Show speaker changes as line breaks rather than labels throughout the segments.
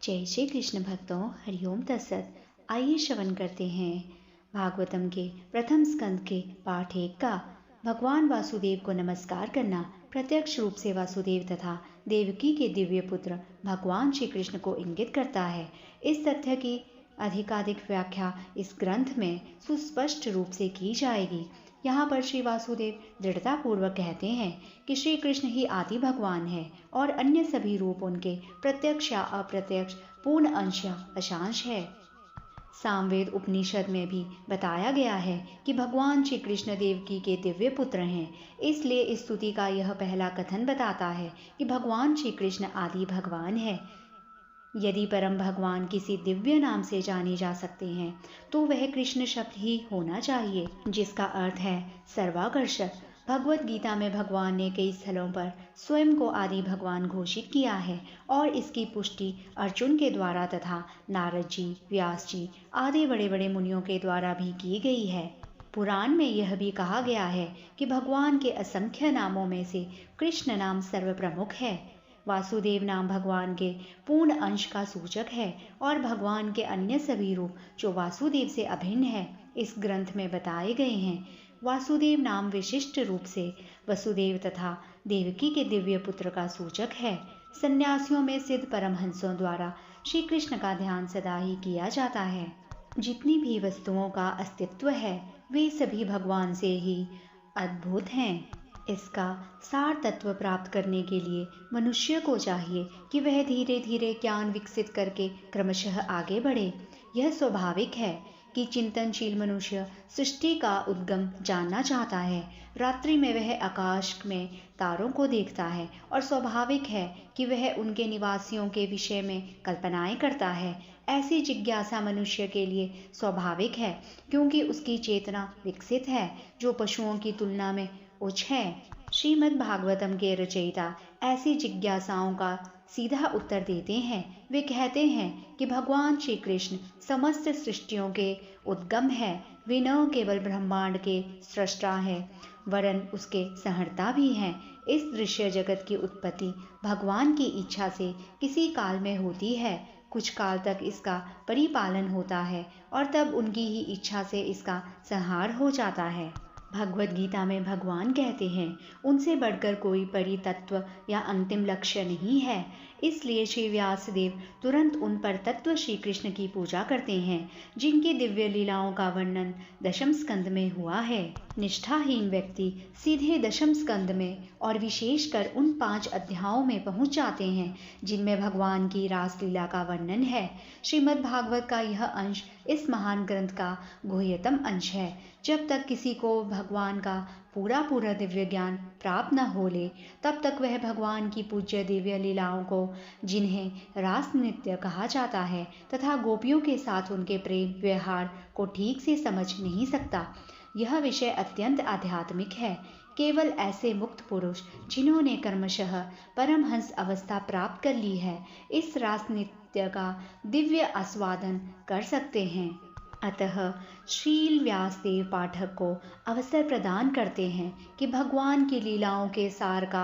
जय श्री कृष्ण भक्तों, हरिओम तत्सत। आइए श्रवण करते हैं भागवतम के प्रथम स्कंद के पाठ 1 का। भगवान वासुदेव को नमस्कार करना प्रत्यक्ष रूप से वासुदेव तथा देवकी के दिव्य पुत्र भगवान श्री कृष्ण को इंगित करता है। इस तथ्य की अधिकाधिक व्याख्या इस ग्रंथ में सुस्पष्ट रूप से की जाएगी। यहाँ पर श्री वासुदेव दृढ़ता पूर्वक कहते हैं कि श्री कृष्ण ही आदि भगवान है और अन्य सभी रूप उनके प्रत्यक्ष या अप्रत्यक्ष पूर्ण अंश या अशांश है। सामवेद उपनिषद में भी बताया गया है कि भगवान श्री कृष्ण देवकी के दिव्य पुत्र हैं। इसलिए इस स्तुति का यह पहला कथन बताता है कि भगवान श्री कृष्ण आदि भगवान है। यदि परम भगवान किसी दिव्य नाम से जाने जा सकते हैं तो वह कृष्ण शब्द ही होना चाहिए, जिसका अर्थ है सर्वाकर्षक। भगवत गीता में भगवान ने कई स्थलों पर स्वयं को आदि भगवान घोषित किया है और इसकी पुष्टि अर्जुन के द्वारा तथा नारद जी, व्यास जी आदि बड़े बड़े मुनियों के द्वारा भी की गई है। पुराण में यह भी कहा गया है कि भगवान के असंख्य नामों में से कृष्ण नाम सर्वप्रमुख है। वासुदेव नाम भगवान के पूर्ण अंश का सूचक है और भगवान के अन्य सभी रूप जो वासुदेव से अभिन्न है इस ग्रंथ में बताए गए हैं। वासुदेव नाम विशिष्ट रूप से वसुदेव तथा देवकी के दिव्य पुत्र का सूचक है। सन्यासियों में सिद्ध परमहंसों द्वारा श्री कृष्ण का ध्यान सदा ही किया जाता है। जितनी भी वस्तुओं का अस्तित्व है वे सभी भगवान से ही अद्भुत हैं। इसका सार तत्व प्राप्त करने के लिए मनुष्य को चाहिए कि वह धीरे धीरे ज्ञान विकसित करके क्रमशः आगे बढ़े। यह स्वाभाविक है कि चिंतनशील मनुष्य सृष्टि का उद्गम जानना चाहता है। रात्रि में वह आकाश में तारों को देखता है और स्वाभाविक है कि वह उनके निवासियों के विषय में कल्पनाएं करता है। ऐसी जिज्ञासा मनुष्य के लिए स्वाभाविक है क्योंकि उसकी चेतना विकसित है जो पशुओं की तुलना में उच्च है। श्रीमद् भागवतम के रचयिता ऐसी जिज्ञासाओं का सीधा उत्तर देते हैं। वे कहते हैं कि भगवान श्री कृष्ण समस्त सृष्टियों के उद्गम है। वे न केवल ब्रह्मांड के सृष्टा है वरन उसके संहर्ता भी हैं। इस दृश्य जगत की उत्पत्ति भगवान की इच्छा से किसी काल में होती है। कुछ काल तक इसका परिपालन होता है और तब उनकी ही इच्छा से इसका संहार हो जाता है। भगवत गीता में भगवान कहते हैं उनसे बढ़कर कोई परितत्व या अंतिम लक्ष्य नहीं है। इसलिए श्री व्यासदेव तुरंत उन पर तत्व श्री कृष्ण की पूजा करते हैं जिनकी दिव्य लीलाओं का वर्णन दशम स्कंद में हुआ है। निष्ठाहीन व्यक्ति सीधे दशम स्कंद में और विशेषकर उन 5 अध्यायों में पहुंच जाते हैं जिनमें भगवान की रासलीला का वर्णन है। श्रीमद् भागवत का यह अंश इस महान ग्रंथ का गुह्यतम अंश है। जब तक किसी को भगवान का पूरा दिव्य ज्ञान प्राप्त न हो ले तब तक वह भगवान की पूज्य दिव्य लीलाओं को, जिन्हें रास नृत्य कहा जाता है, तथा गोपियों के साथ उनके प्रेम व्यवहार को ठीक से समझ नहीं सकता। यह विषय अत्यंत आध्यात्मिक है। केवल ऐसे मुक्त पुरुष जिन्होंने क्रमशः परमहंस अवस्था प्राप्त कर ली है इस रास नृत्य का दिव्य आस्वादन कर सकते हैं। अतः श्रील व्यासदेव पाठक को अवसर प्रदान करते हैं कि भगवान की लीलाओं के सार का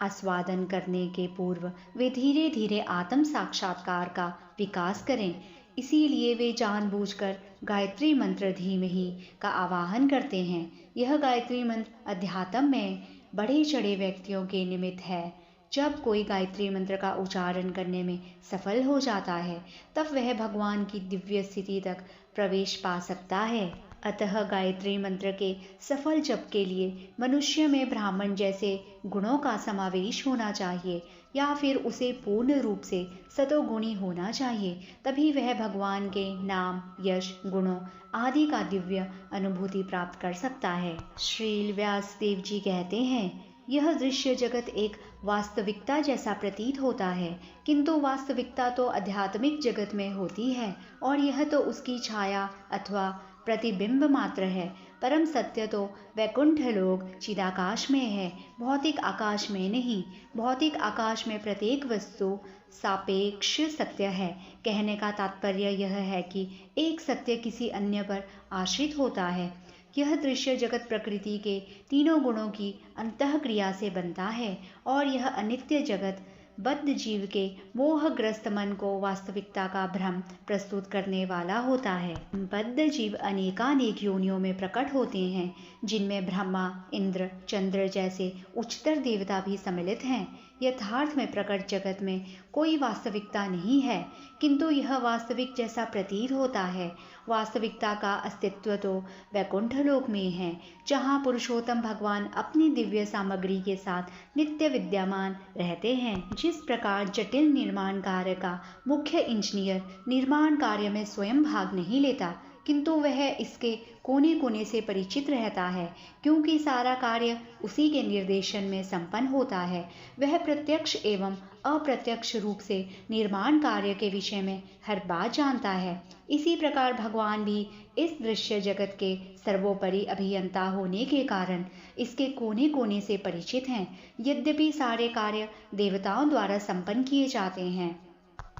आस्वादन करने के पूर्व वे धीरे धीरे आत्म साक्षात्कार का विकास करें। इसीलिए वे जानबूझकर गायत्री मंत्र धीमहि का आवाहन करते हैं। यह गायत्री मंत्र अध्यात्म में बढ़े चढ़े व्यक्तियों के निमित्त है। जब कोई गायत्री मंत्र का उच्चारण करने में सफल हो जाता है तब वह भगवान की दिव्य स्थिति तक प्रवेश पा सकता है। अतः गायत्री मंत्र के सफल जप के लिए मनुष्य में ब्राह्मण जैसे गुणों का समावेश होना चाहिए या फिर उसे पूर्ण रूप से सतोगुणी होना चाहिए। तभी वह भगवान के नाम, यश, गुणों आदि का दिव्य अनुभूति प्राप्त कर सकता है। श्रील व्यासदेव जी कहते हैं यह दृश्य जगत एक वास्तविकता जैसा प्रतीत होता है किंतु वास्तविकता तो आध्यात्मिक जगत में होती है और यह तो उसकी छाया अथवा प्रतिबिंब मात्र है। परम सत्य तो वैकुंठ लोक चिदाकाश में है, भौतिक आकाश में नहीं। भौतिक आकाश में प्रत्येक वस्तु सापेक्ष सत्य है। कहने का तात्पर्य यह है कि एक सत्य किसी अन्य पर आश्रित होता है। यह दृश्य जगत प्रकृति के तीनों गुणों की अंतःक्रिया से बनता है और यह अनित्य जगत बद्ध जीव के मोहग्रस्त मन को वास्तविकता का भ्रम प्रस्तुत करने वाला होता है। बद्ध जीव अनेकानेक योनियों में प्रकट होते हैं, जिनमें ब्रह्मा, इंद्र, चंद्र जैसे उच्चतर देवता भी सम्मिलित हैं। यथार्थ में प्रकट जगत में कोई वास्तविकता नहीं है, किंतु यह वास्तविक जैसा प्रतीत होता है। वास्तविकता का अस्तित्व तो वैकुंठ लोक में है, जहाँ पुरुषोत्तम भगवान अपनी दिव्य सामग्री के साथ नित्य विद्यमान रहते हैं। जिस प्रकार जटिल निर्माण कार्य का मुख्य इंजीनियर निर्माण कार्य में स्वयं भाग नहीं लेता, किंतु वह इसके कोने कोने से परिचित रहता है, क्योंकि सारा कार्य उसी के निर्देशन में संपन्न होता है। वह प्रत्यक्ष एवं अप्रत्यक्ष रूप से निर्माण कार्य के विषय में हर बात जानता है। इसी प्रकार भगवान भी इस दृश्य जगत के सर्वोपरि अभियंता होने के कारण इसके कोने कोने से परिचित हैं। यद्यपि सारे कार्य देवताओं द्वारा संपन्न किए जाते हैं,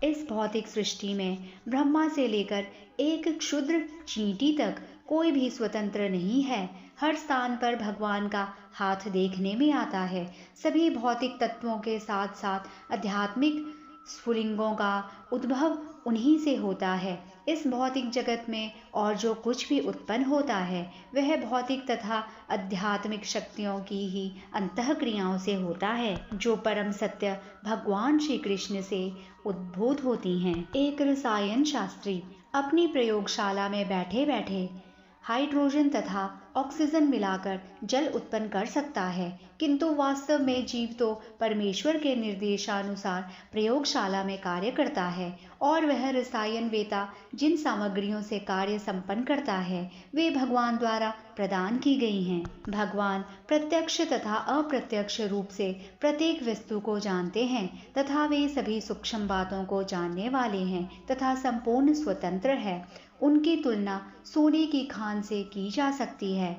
इस भौतिक सृष्टि में ब्रह्मा से लेकर एक क्षुद्र चींटी तक कोई भी स्वतंत्र नहीं है। हर स्थान पर भगवान का हाथ देखने में आता है। सभी भौतिक तत्वों के साथ साथ आध्यात्मिक स्फुलिंगों का उद्भव उन्हीं से होता है। इस भौतिक जगत में और जो कुछ भी उत्पन्न होता है, वह भौतिक तथा आध्यात्मिक शक्तियों की ही अंतःक्रियाओं से होता है, जो परम सत्य भगवान श्री कृष्ण से उद्भूत होती हैं। एक रसायन शास्त्री अपनी प्रयोगशाला में बैठे बैठे हाइड्रोजन तथा ऑक्सीजन मिलाकर जल उत्पन्न कर सकता है, किंतु वास्तव में जीव तो परमेश्वर के निर्देशानुसार प्रयोगशाला में कार्य करता है, और वह रसायन वेता जिन सामग्रियों से कार्य संपन्न करता है, वे भगवान द्वारा प्रदान की गई हैं। भगवान प्रत्यक्ष तथा अप्रत्यक्ष रूप से प्रत्येक वस्तु को जानते हैं तथा वे सभी सूक्ष्म बातों को जानने वाले हैं तथा संपूर्ण स्वतंत्र है। उनकी तुलना सोने की खान से की जा सकती है।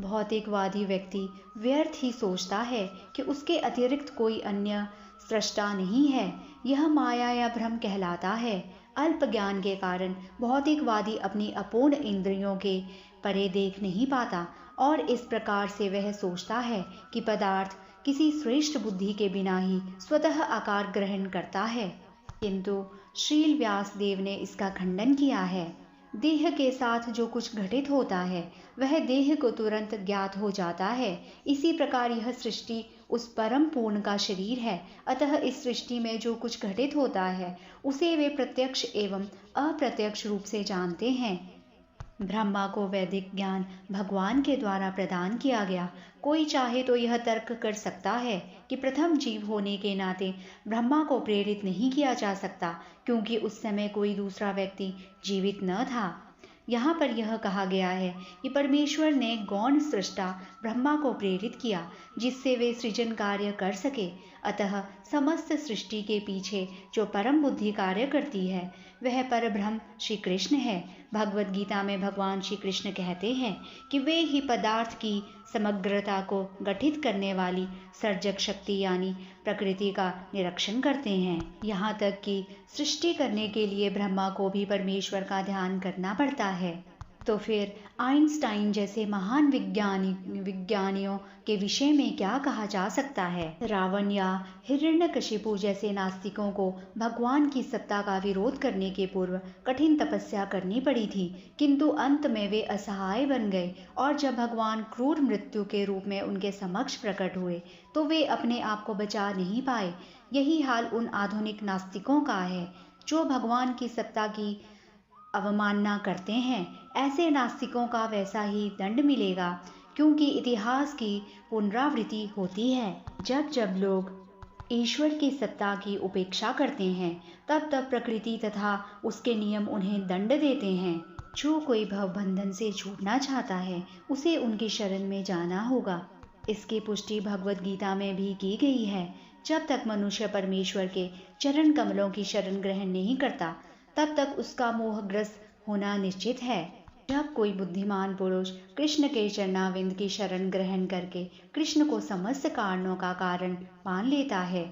भौतिकवादी व्यक्ति व्यर्थ ही सोचता है कि उसके अतिरिक्त कोई अन्य सृष्टा नहीं है। यह माया या भ्रम कहलाता है। अल्प ज्ञान के कारण भौतिकवादी अपनी अपूर्ण इंद्रियों के परे देख नहीं पाता, और इस प्रकार से वह सोचता है कि पदार्थ किसी श्रेष्ठ बुद्धि के बिना ही स्वतः आकार ग्रहण करता है। किंतु श्रील व्यास देव ने इसका खंडन किया है। देह के साथ जो कुछ घटित होता है, वह देह को तुरंत ज्ञात हो जाता है। इसी प्रकार यह सृष्टि उस परम पूर्ण का शरीर है। अतः इस सृष्टि में जो कुछ घटित होता है, उसे वे प्रत्यक्ष एवं अप्रत्यक्ष रूप से जानते हैं। ब्रह्मा को वैदिक ज्ञान भगवान के द्वारा प्रदान किया गया। कोई चाहे तो यह तर्क कर सकता है कि प्रथम जीव होने के नाते ब्रह्मा को प्रेरित नहीं किया जा सकता, क्योंकि उस समय कोई दूसरा व्यक्ति जीवित न था। यहाँ पर यह कहा गया है कि परमेश्वर ने गौण सृष्टा ब्रह्मा को प्रेरित किया, जिससे वे सृजन कार्य कर सके। अतः समस्त सृष्टि के पीछे जो परम बुद्धि कार्य करती है, वह परब्रह्म श्री कृष्ण है। भगवद गीता में भगवान श्री कृष्ण कहते हैं कि वे ही पदार्थ की समग्रता को गठित करने वाली सर्जक शक्ति यानी प्रकृति का निरीक्षण करते हैं। यहाँ तक कि सृष्टि करने के लिए ब्रह्मा को भी परमेश्वर का ध्यान करना पड़ता है। तो फिर आइंस्टाइन जैसे महान विज्ञानियों के विषय में क्या कहा जा सकता है? रावण या हिरण्यकशिपु जैसे नास्तिकों को भगवान की सत्ता का विरोध करने के पूर्व कठिन तपस्या करनी पड़ी थी, किंतु अंत में वे असहाय बन गए, और जब भगवान क्रूर मृत्यु के रूप में उनके समक्ष प्रकट हुए, तो वे अपने आप को बचा नहीं पाए। यही हाल उन आधुनिक नास्तिकों का है जो भगवान की सत्ता की अवमानना करते हैं। ऐसे नास्तिकों का वैसा ही दंड मिलेगा, क्योंकि इतिहास की पुनरावृत्ति होती है। जब जब लोग ईश्वर की सत्ता की उपेक्षा करते हैं, तब तब प्रकृति तथा उसके नियम उन्हें दंड देते हैं। जो कोई भवबंधन से छूटना चाहता है, उसे उनकी शरण में जाना होगा। इसकी पुष्टि भगवद गीता में भी की गई है। जब तक मनुष्य परमेश्वर के चरण कमलों की शरण ग्रहण नहीं करता, तब तक उसका मोहग्रस्त होना निश्चित है। जब कोई बुद्धिमान पुरुष कृष्ण के चरणाविंद की शरण ग्रहण करके कृष्ण को समस्त कारणों का कारण मान लेता है,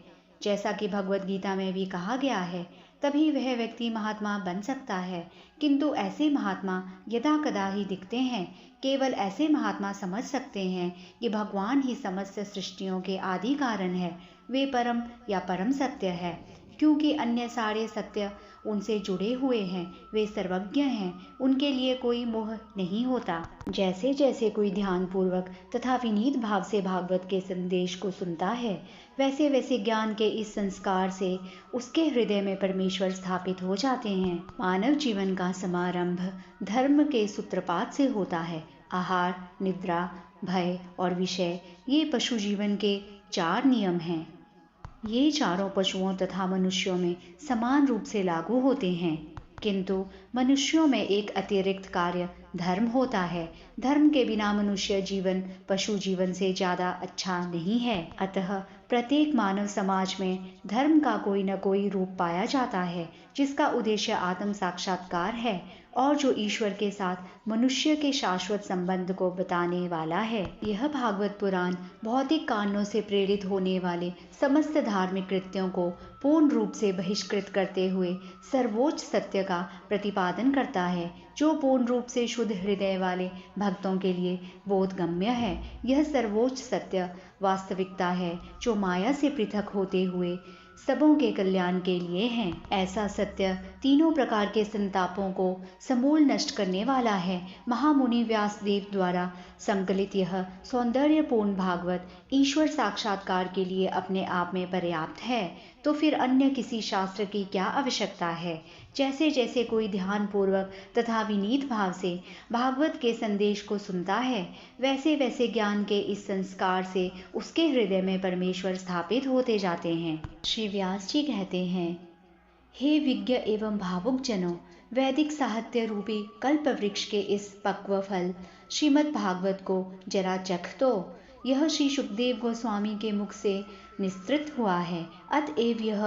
जैसा कि भगवद गीता में भी कहा गया है, तभी वह व्यक्ति महात्मा बन सकता है। किंतु ऐसे महात्मा यदा कदा ही दिखते हैं। केवल ऐसे महात्मा समझ सकते हैं कि भगवान ही समस्त सृष्टियों के आदि कारण है। वे परम या परम सत्य है, क्योंकि अन्य सारे सत्य उनसे जुड़े हुए हैं। वे सर्वज्ञ हैं, उनके लिए कोई मोह नहीं होता। जैसे जैसे कोई ध्यान पूर्वक तथा विनीत भाव से भागवत के संदेश को सुनता है, वैसे वैसे ज्ञान के इस संस्कार से उसके हृदय में परमेश्वर स्थापित हो जाते हैं। मानव जीवन का समारंभ धर्म के सूत्रपात से होता है। आहार, निद्रा, भय और विषय, ये पशु जीवन के 4 नियम हैं। ये चारों पशुओं तथा मनुष्यों में समान रूप से लागू होते हैं, किंतु मनुष्यों में एक अतिरिक्त कार्य धर्म होता है। धर्म के बिना मनुष्य जीवन पशु जीवन से ज्यादा अच्छा नहीं है। अतः प्रत्येक मानव समाज में धर्म का कोई न कोई रूप पाया जाता है, जिसका उद्देश्य आत्म साक्षात्कार है और जो ईश्वर के साथ मनुष्य के शाश्वत संबंध को बताने वाला है। यह भागवत पुराण भौतिक कारणों से प्रेरित होने वाले समस्त धार्मिक कृत्यों को पूर्ण रूप से बहिष्कृत करते हुए सर्वोच्च सत्य का प्रतिपादन करता है, जो पूर्ण रूप से शुद्ध हृदय वाले भक्तों के लिए बोधगम्य है। यह सर्वोच्च सत्य वास्तविकता है, जो माया से पृथक होते हुए सबों के कल्याण के लिए है। ऐसा सत्य तीनों प्रकार के संतापों को समूल नष्ट करने वाला है। महामुनि व्यासदेव द्वारा संकलित यह सौंदर्यपूर्ण भागवत ईश्वर साक्षात्कार के लिए अपने आप में पर्याप्त है, तो फिर अन्य किसी शास्त्र की क्या आवश्यकता है। जैसे जैसे कोई ध्यान पूर्वक तथा विनीत भाव से भागवत के संदेश को सुनता है, वैसे वैसे ज्ञान के इस संस्कार से उसके हृदय में परमेश्वर स्थापित होते जाते हैं। श्री व्यास जी कहते हैं, हे विज्ञ एवं भावुक जनों, वैदिक साहित्य रूपी कल्प वृक्ष के इस पक्व फल श्रीमद् भागवत को जरा चख दो। यह श्री सुखदेव गोस्वामी के मुख से निस्तृत हुआ है, अतएव यह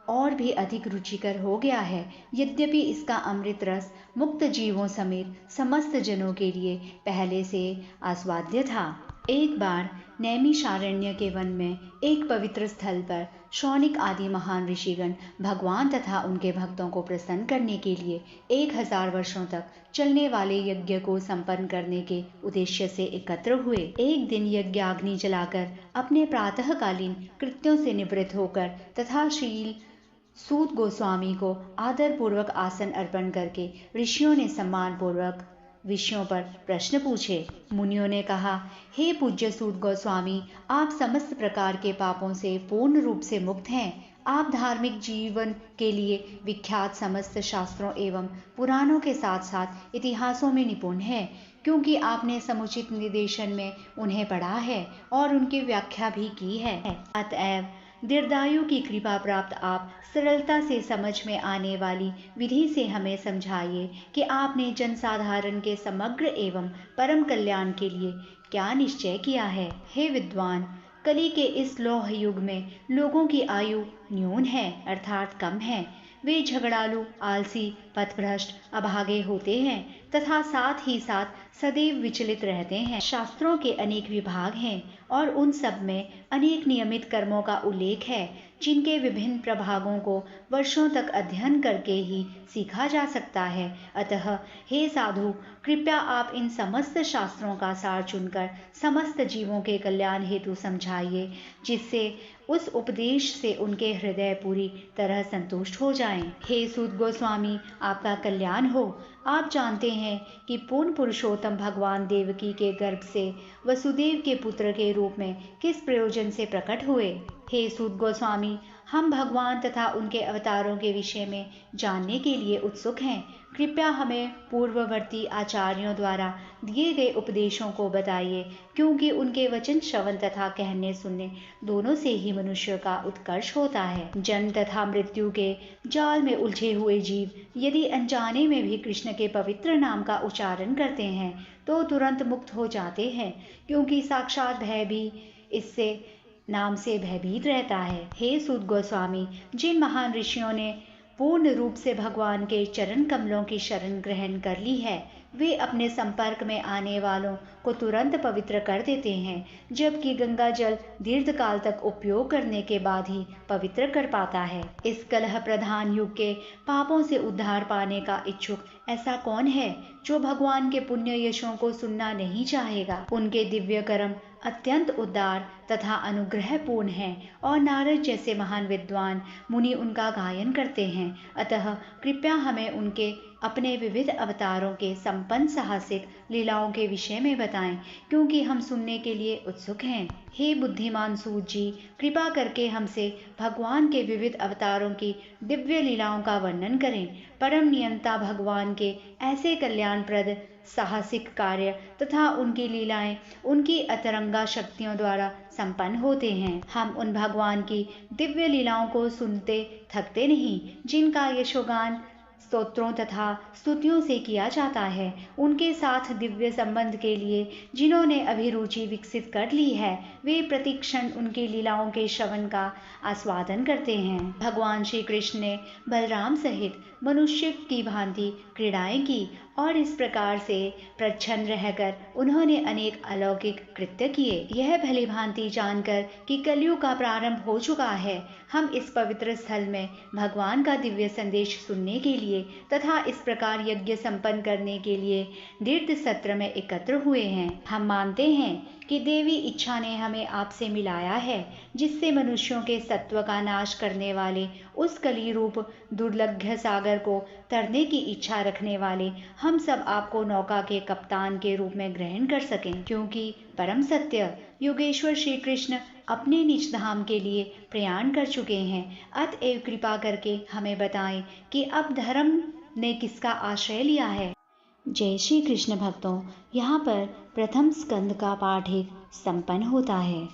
और भी अधिक रुचिकर हो गया है। यद्यपि इसका अमृत रस मुक्त जीवों समेत समस्त जनों के लिए पहले से आस्वाद्य था। एक बार नैमिषारण्य के वन में एक पवित्र स्थल पर शौनिक आदि महान ऋषिगण भगवान तथा उनके भक्तों को प्रसन्न करने के लिए 1000 वर्षों तक चलने वाले यज्ञ को संपन्न करने के उद्देश्य से एकत्र हुए। एक दिन यज्ञाग्नि जलाकर अपने प्रातःकालीन कृत्यों से निवृत्त होकर तथा श्री सूत गोस्वामी को आदर पूर्वक आसन अर्पण करके ऋषियों ने सम्मान पूर्वक विषयों पर प्रश्न पूछे। मुनियों ने कहा, हे पूज्य सूत गोस्वामी, आप समस्त प्रकार के पापों से पूर्ण रूप से मुक्त हैं। आप धार्मिक जीवन के लिए विख्यात समस्त शास्त्रों एवं पुराणों के साथ साथ इतिहासों में निपुण हैं, क्योंकि आपने समुचित निर्देशन में उन्हें पढ़ा है और उनकी व्याख्या भी की है। अतएव दीर्घायु की कृपा प्राप्त आप सरलता से समझ में आने वाली विधि से हमें समझाइए कि आपने जनसाधारण के समग्र एवं परम कल्याण के लिए क्या निश्चय किया है। हे विद्वान, कली के इस लौह युग में लोगों की आयु न्यून है, अर्थात कम है। वे झगड़ालू, आलसी, पथभ्रष्ट, अभागे होते हैं तथा साथ ही साथ सदैव विचलित रहते हैं। शास्त्रों के अनेक विभाग हैं और उन सब में अनेक नियमित कर्मों का उल्लेख है, जिनके विभिन्न प्रभागों को वर्षों तक अध्ययन करके ही सीखा जा सकता है। अतः हे साधु, कृपया आप इन समस्त शास्त्रों का सार चुनकर समस्त जीवों के कल्याण हेतु समझाइए, जिससे उस उपदेश से उनके हृदय पूरी तरह संतुष्ट हो जाएं। हे सूत गोस्वामी, आपका कल्याण हो। आप जानते हैं कि पूर्ण पुरुषोत्तम भगवान देवकी के गर्भ से वसुदेव के पुत्र के रूप में किस प्रयोजन से प्रकट हुए। हे सूत गोस्वामी, हम भगवान तथा उनके अवतारों के विषय में जानने के लिए उत्सुक हैं। कृपया हमें पूर्ववर्ती आचार्यों द्वारा दिए गए उपदेशों को बताइए, क्योंकि उनके वचन श्रवण तथा कहने सुनने दोनों से ही मनुष्य का उत्कर्ष होता है। जन्म तथा मृत्यु के जाल में उलझे हुए जीव यदि अनजाने में भी कृष्ण के पवित्र नाम का उच्चारण करते हैं तो तुरंत मुक्त हो जाते हैं, क्योंकि साक्षात भय भी इससे नाम से भयभीत रहता है। हे सूत गोस्वामी, जिन महान ऋषियों ने पूर्ण रूप से भगवान के चरण कमलों की शरण ग्रहण कर ली है, वे अपने संपर्क में आने वालों को तुरंत पवित्र कर देते हैं, जबकि गंगा जल दीर्घकाल तक उपयोग करने के बाद ही पवित्र कर पाता है। इस कलह प्रधान युग के पापों से उद्धार पाने का इच्छुक ऐसा कौन है जो भगवान के पुण्य यशों को सुनना नहीं चाहेगा। उनके दिव्य कर्म अत्यंत उदार तथा अनुग्रहपूर्ण हैं और नारद जैसे महान विद्वान मुनि उनका गायन करते हैं। अतः कृपया हमें उनके अपने विविध अवतारों के संपन्न साहसिक लीलाओं के विषय में बताएं, क्योंकि हम सुनने के लिए उत्सुक हैं। हे बुद्धिमान सूत जी, कृपा करके हमसे भगवान के विविध अवतारों की दिव्य लीलाओं का वर्णन करें। परम नियंता भगवान के ऐसे कल्याणप्रद साहसिक कार्य तथा उनकी लीलाएं उनकी अतरंगा शक्तियों द्वारा संपन्न होते हैं। हम उन भगवान की दिव्य लीलाओं को सुनते थकते नहीं, जिनका यशोगान स्तोत्रों तथा स्तुतियों से किया जाता है। उनके साथ दिव्य संबंध के लिए जिन्होंने अभिरुचि विकसित कर ली है, वे प्रतिक्षण उनकी लीलाओं के श्रवण का आस्वादन करते हैं। भगवान श्री कृष्ण ने बलराम सहित मनुष्य की भांति क्रीड़ाएं की और इस प्रकार से प्रच्छन्न रहकर उन्होंने अनेक अलौकिक कृत्य किए। यह भली भांति जानकर कि कलयुग का प्रारंभ हो चुका है, हम इस पवित्र स्थल में भगवान का दिव्य संदेश सुनने के लिए तथा इस प्रकार यज्ञ संपन्न करने के लिए दीर्घ सत्र में एकत्र हुए हैं। हम मानते हैं कि देवी इच्छा ने हमें आपसे मिलाया है, जिससे मनुष्यों के सत्व का नाश करने वाले उस कली रूप दुर्लभ सागर को तरने की इच्छा रखने वाले हम सब आपको नौका के कप्तान के रूप में ग्रहण कर सकें, क्योंकि परम सत्य योगेश्वर श्री कृष्ण अपने निज धाम के लिए प्रयाण कर चुके हैं। अतएव कृपा करके हमें बताएं कि अब धर्म ने किसका आश्रय लिया है। जय श्री कृष्ण भक्तों, यहाँ पर प्रथम स्कंद का पाठ संपन्न होता है।